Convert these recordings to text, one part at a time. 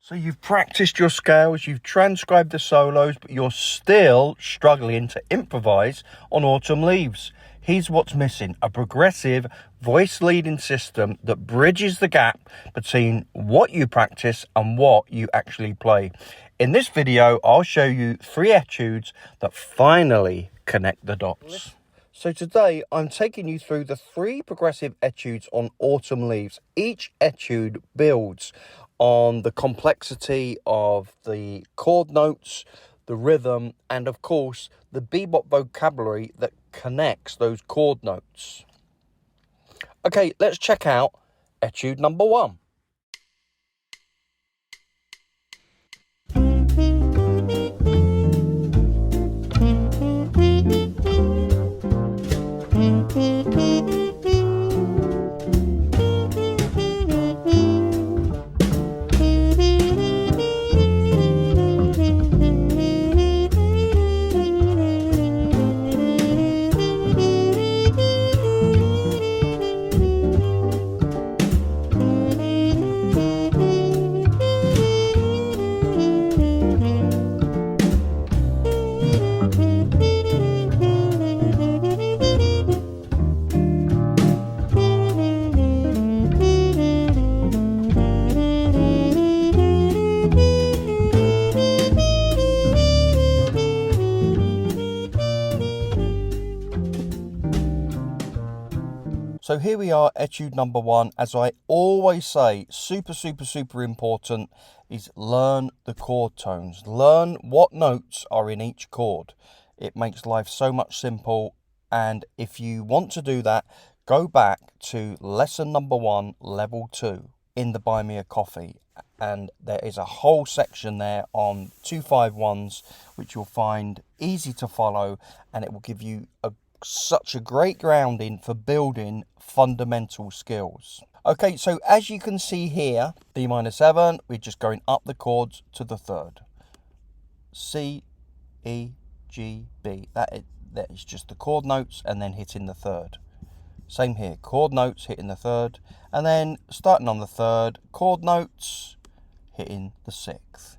So you've practiced your scales, you've transcribed the solos, but you're still struggling to improvise on Autumn Leaves. Here's what's missing: a progressive voice leading system that bridges the gap between what you practice and what you actually play. In this video, I'll show you 3 etudes that finally connect the dots. So today I'm taking you through the 3 progressive etudes on Autumn Leaves. Each etude builds on the complexity of the chord notes, the rhythm, and of course the bebop vocabulary that connects those chord notes. Okay, let's check out etude number 1. So here we are, etude number 1. As I always say, super important is learn the chord tones. Learn what notes are in each chord. It makes life so much simple. And if you want to do that, go back to lesson number 1, level 2 in the Buy Me a Coffee. And there is a whole section there on 251s, which you'll find easy to follow, and it will give you such a great grounding for building fundamental skills. Okay, so as you can see here, D minor 7, we're just going up the chords to the 3rd. C, E, G, B. That is just the chord notes and then hitting the 3rd. Same here, chord notes hitting the 3rd, and then starting on the 3rd, chord notes hitting the 6th.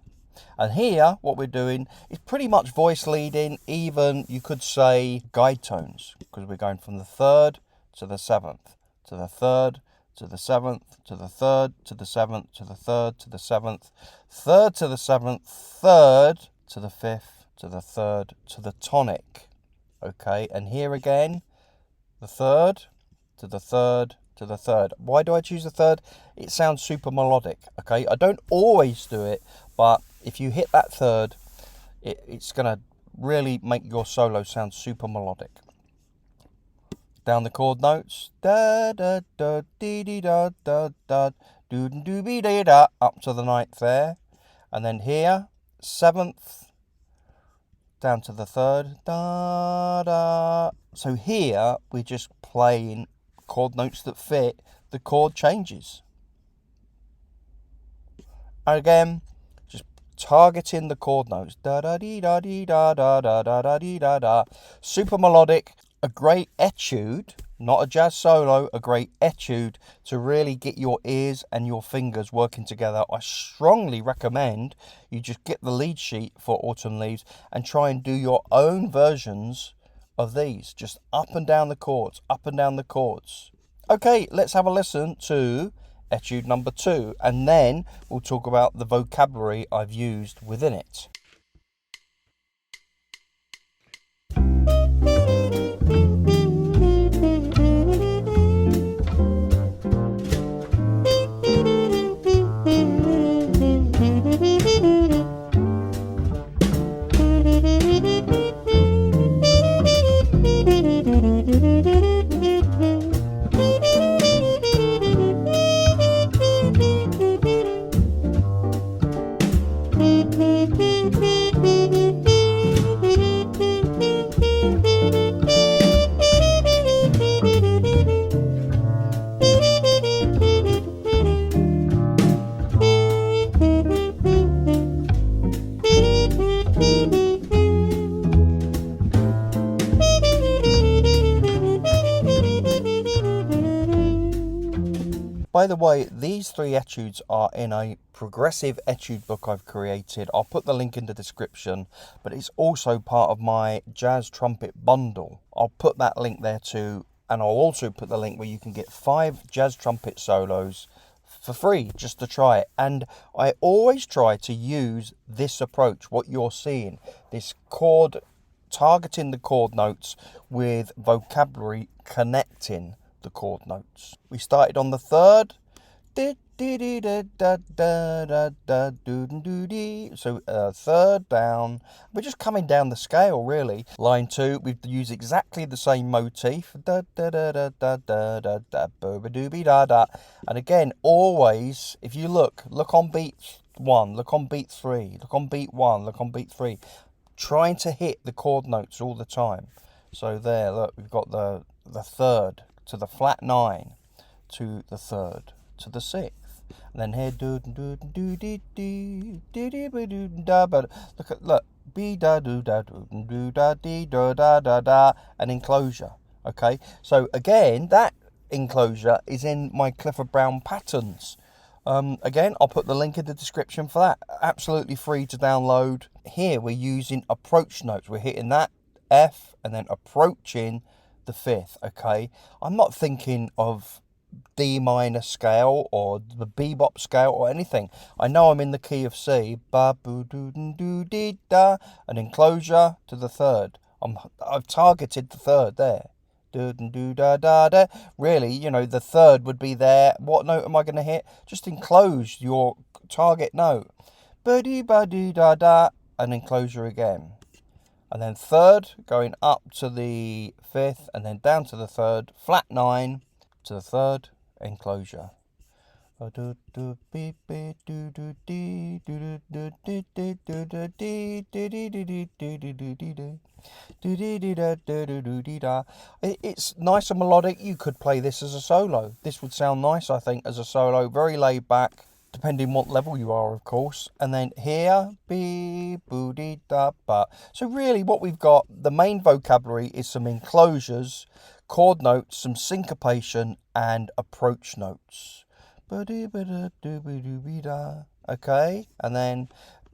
And here, what we're doing is pretty much voice leading, even you could say guide tones, because we're going from the 3rd to the 7th, to the 3rd, to the 7th, to the 3rd, to the 7th, to the 3rd, to the 7th, 3rd to the 7th, 3rd to the 5th, to the 3rd, to the tonic. Okay, and here again, the 3rd to the 3rd, to the 3rd. Why do I choose the 3rd? It sounds super melodic. Okay, I don't always do it, but if you hit that 3rd, it's going to really make your solo sound super melodic. Down the chord notes, da da da dee dee da da da doo doo be dee da, up to the 9th there, and then here 7th down to the 3rd, da da. So here we're just playing chord notes that fit the chord changes. And again, just targeting the chord notes. Da da dee da dee da da da da da dee da da. Super melodic. A great etude, not a jazz solo, a great etude to really get your ears and your fingers working together. I strongly recommend you just get the lead sheet for Autumn Leaves and try and do your own versions of these, just up and down the chords, up and down the chords. Okay, let's have a listen to etude number 2, and then we'll talk about the vocabulary I've used within it. by the way, these 3 etudes are in a progressive etude book I've created. I'll put the link in the description, but it's also part of my jazz trumpet bundle. I'll put that link there too, and I'll also put the link where you can get 5 jazz trumpet solos for free, just to try it. And I always try to use this approach, what you're seeing, this chord, targeting the chord notes with vocabulary connecting the chord notes. We started on the 3rd. So 3rd down. We're just coming down the scale, really. Line 2, we've used exactly the same motif. And again, always, if you look on beat 1, look on beat 3, look on beat 1, look on beat 3. Trying to hit the chord notes all the time. So there, look, we've got the 3rd to the flat 9, to the 3rd, to the 6th, and then here look, B da do da do da dee da da da da, an enclosure. Okay, so again, that enclosure is in my Clifford Brown patterns. Again, I'll put the link in the description for that. Absolutely free to download. Here we're using approach notes. We're hitting that F and then approaching the 5th. Okay, I'm not thinking of D minor scale or the bebop scale or anything. I know I'm in the key of C. Ba boo doo doo dee da. An enclosure to the 3rd. I've targeted the 3rd there. Do do da da da. Really, you know, the 3rd would be there. What note am I going to hit? Just enclose your target note. Ba dee ba dee da da. An enclosure again. And then 3rd, going up to the 5th, and then down to the 3rd, flat 9 to the 3rd, enclosure. It's nice and melodic. You could play this as a solo. This would sound nice, I think, as a solo. Very laid back, depending what level you are, of course. And then here, be boo dee da ba. So really what we've got, the main vocabulary is some enclosures, chord notes, some syncopation, and approach notes. Okay, and then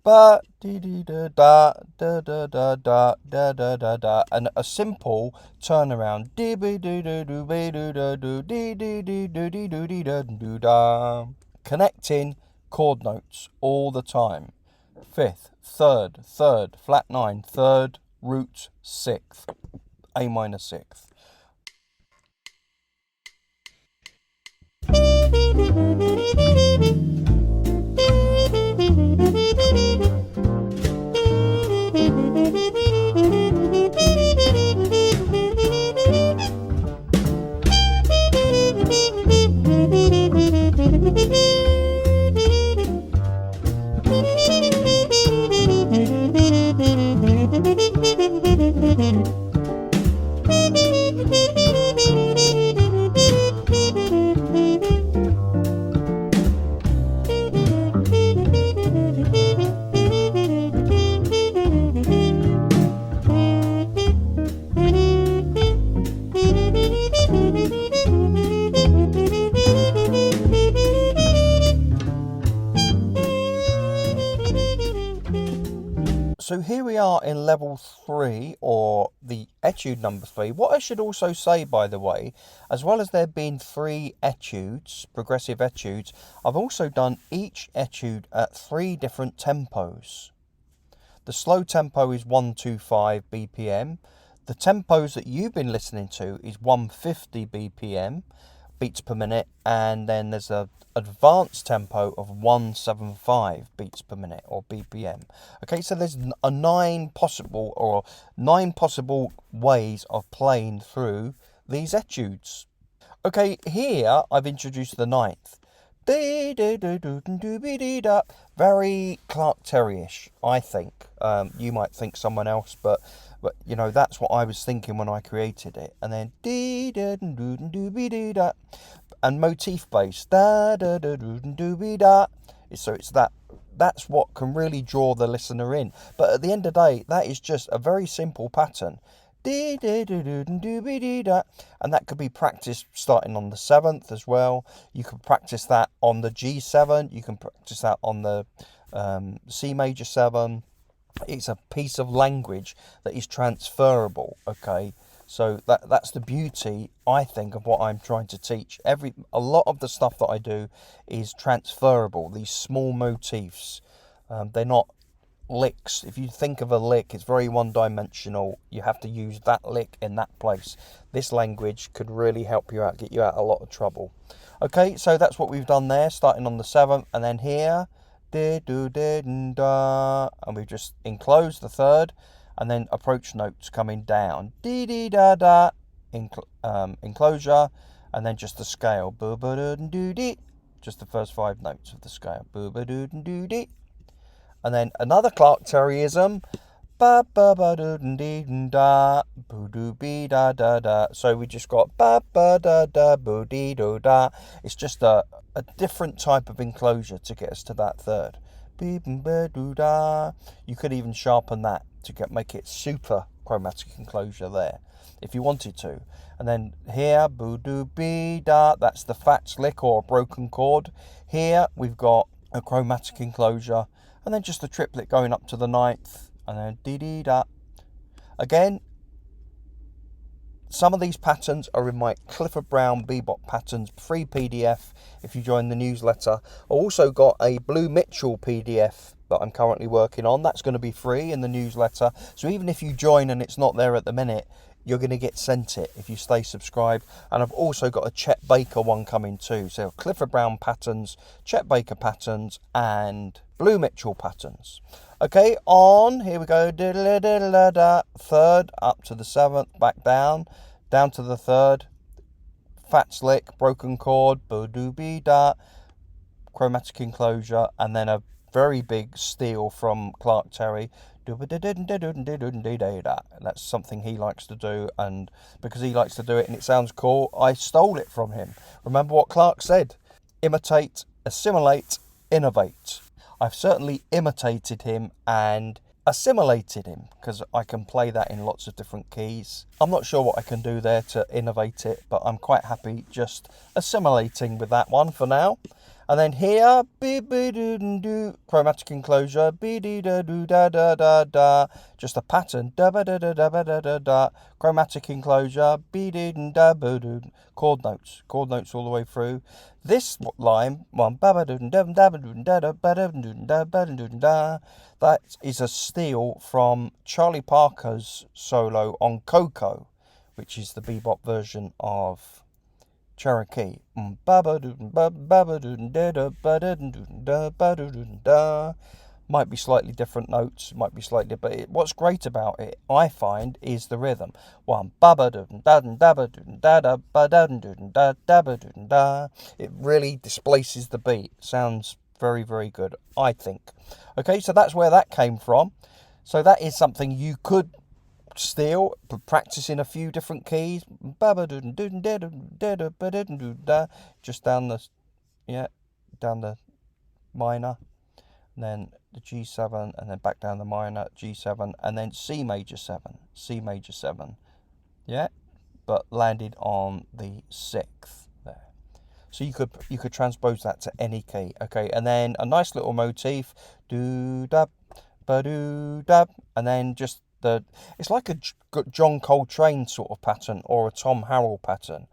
ba dee dee da da da da da da da da da da, and a simple turnaround. Dee be doo doo doo be doo doo doo dee dee dee doo dee doo dee da doo da. Connecting chord notes all the time. 5th, 3rd, 3rd, flat 9, 3rd, root 6th, A minor 6th. So here we are in level 3, or the etude number 3. What I should also say, by the way, as well as there being 3 etudes, progressive etudes, I've also done each etude at 3 different tempos. The slow tempo is 125 BPM. The tempos that you've been listening to is 150 BPM, beats per minute, and then there's a advanced tempo of 175 beats per minute, or BPM. Okay, so there's 9 possible ways of playing through these etudes. Okay, here I've introduced the 9th. Very Clark Terry-ish, I think. You might think someone else, but you know, that's what I was thinking when I created it. And then and motif based. So it's that's what can really draw the listener in. But at the end of the day, that is just a very simple pattern. and that could be practiced starting on the 7th as well. You can practice that on the G7. You can practice that on the C major 7. It's a piece of language that is transferable. Okay, so that's the beauty, I think, of what I'm trying to teach. A lot of the stuff that I do is transferable. These small motifs, they're not licks. If you think of a lick, it's very one-dimensional. You have to use that lick in that place. This language could really help you out, get you out of a lot of trouble. Okay, so that's what we've done there, starting on the 7th, and then here, and we've just enclosed the 3rd, and then approach notes coming down, enclosure, and then just the scale, just the first 5 notes of the scale, and then another Clark Terryism, so we just got it's just a different type of enclosure to get us to that 3rd. You could even sharpen that to make it super chromatic enclosure there if you wanted to. And then here, that's the fat lick or a broken chord. Here we've got a chromatic enclosure, and then just the triplet going up to the 9th, and then dee-dee-da. Again, some of these patterns are in my Clifford Brown Bebop Patterns free PDF if you join the newsletter. I also got a Blue Mitchell PDF that I'm currently working on. That's going to be free in the newsletter. So even if you join and it's not there at the minute, you're going to get sent it if you stay subscribed. And I've also got a Chet Baker one coming too. So Clifford Brown Patterns, Chet Baker Patterns, and Blue Mitchell Patterns. Okay, on, here we go, 3rd, up to the 7th, back down to the 3rd, fat slick, broken chord, chromatic enclosure, and then a very big steal from Clark Terry. That's something he likes to do, and because he likes to do it and it sounds cool, I stole it from him. Remember what Clark said? Imitate, assimilate, innovate. I've certainly imitated him and assimilated him because I can play that in lots of different keys. I'm not sure what I can do there to innovate it, but I'm quite happy just assimilating with that one for now. And then here, chromatic enclosure, just a pattern, chromatic enclosure, chord notes all the way through. This line, that is a steal from Charlie Parker's solo on Coco, which is the bebop version of Cherokee. Might be slightly different notes, but what's great about it, I find, is the rhythm. It really displaces the beat. Sounds very, very good, I think. Okay, so that's where that came from. So that is something you could steal, practice in a few different keys, just down the minor, and then the G7, and then back down the minor, G7, and then C major 7, but landed on the 6th there. So you could transpose that to any key. Okay, and then a nice little motif, do-dab, ba-do-dab, and then just it's like a John Coltrane sort of pattern or a Tom Harrell pattern.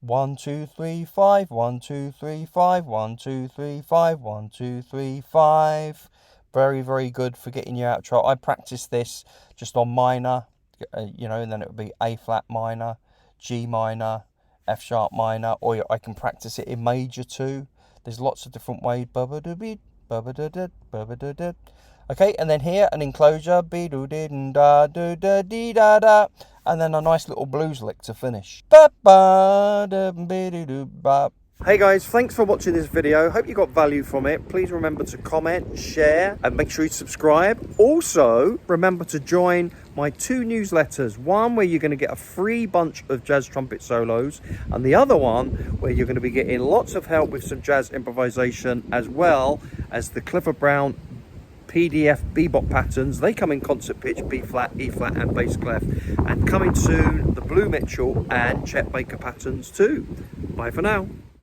1 2 3 5, 1 2 3 5, 1 2 3 5, 1 2 3 5. Very, very good for getting you out of trouble. I practice this just on minor, and then it would be A flat minor, G minor, F sharp minor, or I can practice it in major too. There's lots of different ways. Okay, and then here an enclosure, and then a nice little blues lick to finish. Hey guys, thanks for watching this video. Hope you got value from it. Please remember to comment, share, and make sure you subscribe. Also, remember to join my 2 newsletters. One where you're going to get a free bunch of jazz trumpet solos, and the other one where you're going to be getting lots of help with some jazz improvisation, as well as the Clifford Brown PDF bebop patterns. They come in concert pitch, B flat, E flat and bass clef. And coming soon, the Blue Mitchell and Chet Baker patterns too. Bye for now.